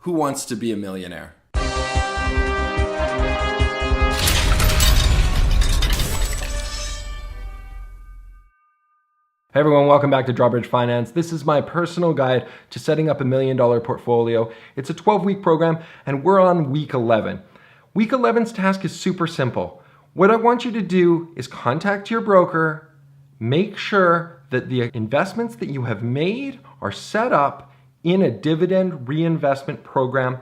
Who wants to be a millionaire? Hey everyone, welcome back to Drawbridge Finance. This is my personal guide to setting up $1 million portfolio. It's a 12-week program and we're on week 11. Week 11's task is super simple. What I want you to do is contact your broker, make sure that the investments that you have made are set up in a dividend reinvestment program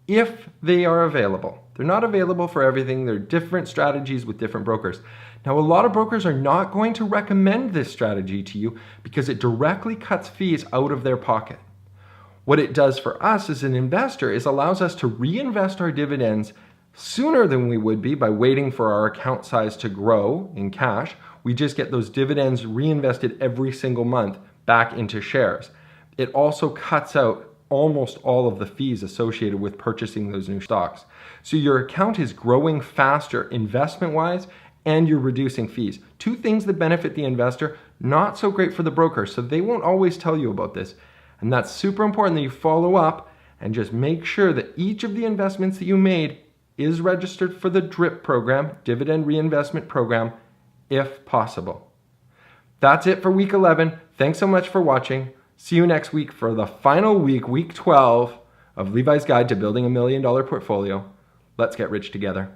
if they are available. They're not available for everything. There are different strategies with different brokers. Now, a lot of brokers are not going to recommend this strategy to you because it directly cuts fees out of their pocket. What it does for us as an investor is allows us to reinvest our dividends sooner than we would be by waiting for our account size to grow in cash. We just get those dividends reinvested every single month back into shares. It also cuts out almost all of the fees associated with purchasing those new stocks. So your account is growing faster investment-wise and you're reducing fees. Two things that benefit the investor, not so great for the broker, so they won't always tell you about this. And that's super important that you follow up and just make sure that each of the investments that you made is registered for the DRIP program, Dividend Reinvestment Program, if possible. That's it for week 11. Thanks so much for watching. See you next week for the final week, week 12 of Levi's Guide to Building $1 Million Portfolio. Let's get rich together.